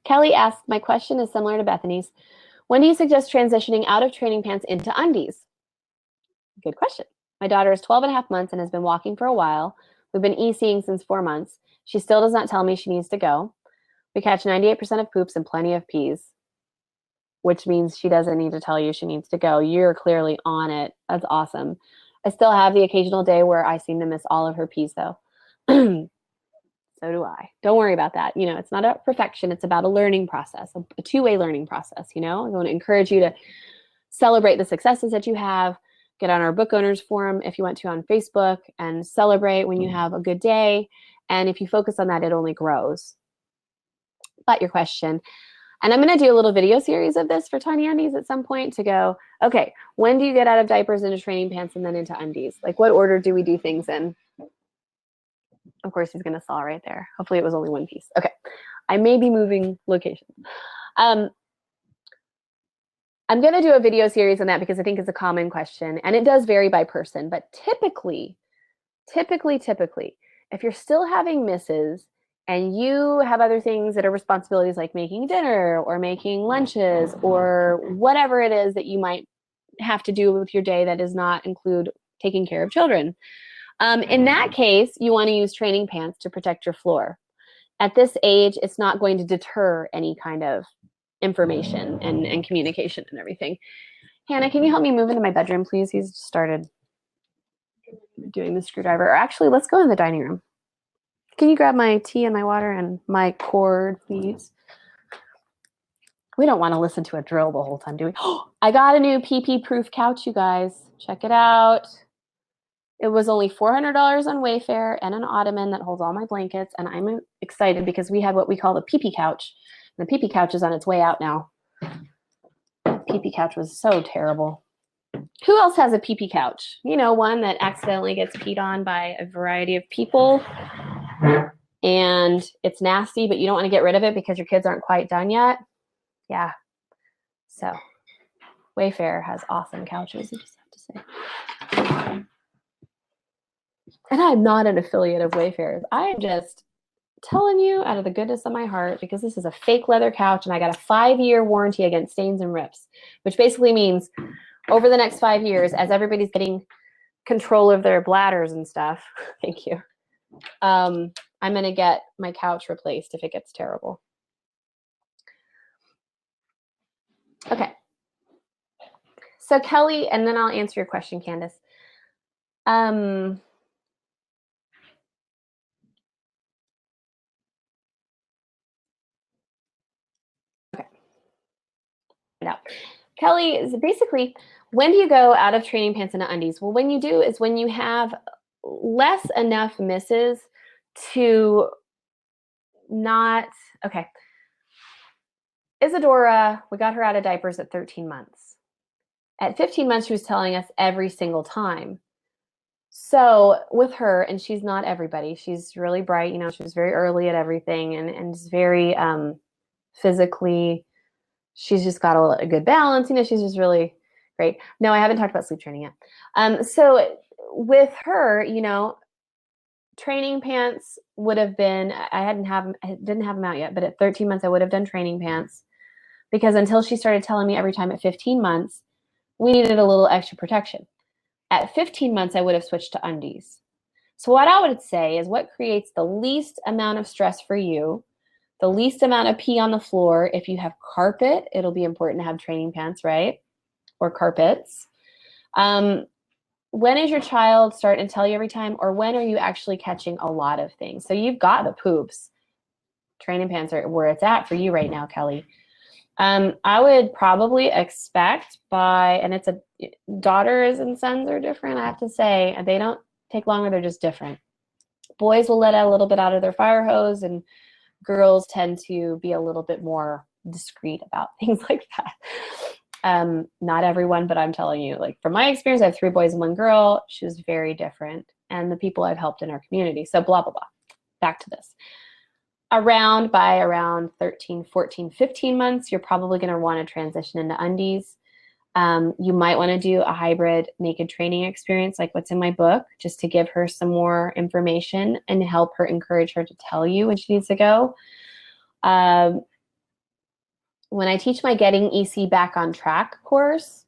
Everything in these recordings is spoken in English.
Kelly asks, my question is similar to Bethany's. When do you suggest transitioning out of training pants into undies? Good question. My daughter is 12 and a half months and has been walking for a while. We've been EC'ing since 4 months. She still does not tell me she needs to go. We catch 98% of poops and plenty of pees, which means she doesn't need to tell you she needs to go. You're clearly on it. That's awesome. I still have the occasional day where I seem to miss all of her pees, though. So do I. Don't worry about that. You know, it's not about perfection. It's about a learning process, a two-way learning process, you know? I want to encourage you to celebrate the successes that you have. Get on our book owners forum if you want to on Facebook and celebrate when you have a good day. And if you focus on that, it only grows. But your question, and I'm going to do a little video series of this for Tiny Undies at some point to go, okay, when do you get out of diapers into training pants and then into undies? Like, what order do we do things in? Of course, he's going to saw right there. Hopefully it was only one piece. Okay. I may be moving locations. I'm going to do a video series on that because I think it's a common question, and it does vary by person. But typically, if you're still having misses and you have other things that are responsibilities like making dinner or making lunches or whatever it is that you might have to do with your day that does not include taking care of children, in that case, you want to use training pants to protect your floor. At this age, it's not going to deter any kind of information and communication and everything. Hannah, can you help me move into my bedroom, please? He's started doing the screwdriver. Or actually, let's go in the dining room. Can you grab my tea and my water and my cord, please? We don't want to listen to a drill the whole time, do we? I got a new pee-pee-proof couch, you guys. Check it out. It was only $400 on Wayfair and an ottoman that holds all my blankets. And I'm excited because we had what we call the pee-pee couch. The pee-pee couch is on its way out now. Pee-pee couch was so terrible. Who else has a pee-pee couch? You know, one that accidentally gets peed on by a variety of people. And it's nasty, but you don't want to get rid of it because your kids aren't quite done yet. Yeah. So Wayfair has awesome couches, I just have to say. And I'm not an affiliate of Wayfair. I'm just telling you out of the goodness of my heart, because this is a fake leather couch and I got a 5-year warranty against stains and rips, which basically means over the next 5 years, as everybody's getting control of their bladders and stuff, thank you, I'm going to get my couch replaced if it gets terrible. Okay. So Kelly, and then I'll answer your question, Candace. Out. Kelly is basically, when do you go out of training pants into undies? Well, when you do is when you have less enough misses to not, okay. Isadora, we got her out of diapers at 13 months. At 15 months, she was telling us every single time. So with her, and she's not everybody, she's really bright, you know, she was very early at everything and is very physically, she's just got a good balance. You know, she's just really great. No, I haven't talked about sleep training yet. So with her, you know, training pants would have been, I didn't have them out yet, but at 13 months, I would have done training pants because until she started telling me every time at 15 months, we needed a little extra protection. At 15 months, I would have switched to undies. So what I would say is what creates the least amount of stress for you, the least amount of pee on the floor. If you have carpet, it'll be important to have training pants, right? Or carpets. When is your child starting to tell you every time, or when are you actually catching a lot of things? So you've got the poops. Training pants are where it's at for you right now, Kelly. I would probably expect by, and it's daughters and sons are different, I have to say. They don't take longer, they're just different. Boys will let out a little bit out of their fire hose, and girls tend to be a little bit more discreet about things like that. Not everyone, but I'm telling you, like from my experience, I have 3 boys and 1 girl. She was very different. And the people I've helped in our community. So blah, blah, blah. Back to this. By around 13, 14, 15 months, you're probably going to want to transition into undies. You might want to do a hybrid naked training experience like what's in my book, just to give her some more information and help her, encourage her to tell you when she needs to go. when I teach my Getting EC Back on Track course,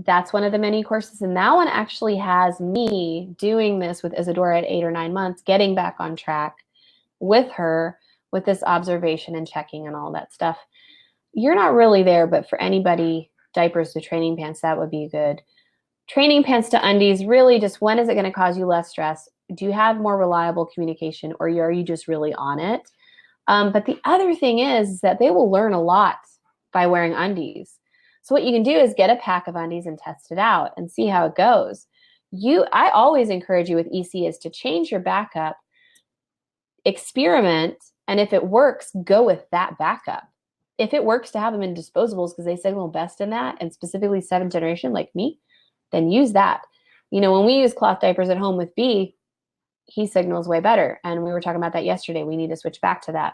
that's one of the mini courses. And that one actually has me doing this with Isadora at 8 or 9 months, getting back on track with her with this observation and checking and all that stuff. You're not really there, but for anybody, diapers to training pants, that would be good. Training pants to undies, really just when is it going to cause you less stress? Do you have more reliable communication, or are you just really on it? But the other thing is that they will learn a lot by wearing undies. So what you can do is get a pack of undies and test it out and see how it goes. I always encourage you with EC is to change your backup, experiment, and if it works, go with that backup. If it works to have them in disposables because they signal best in that, and specifically 7th generation like me, then use that. You know, when we use cloth diapers at home with B, he signals way better. And we were talking about that yesterday. We need to switch back to that.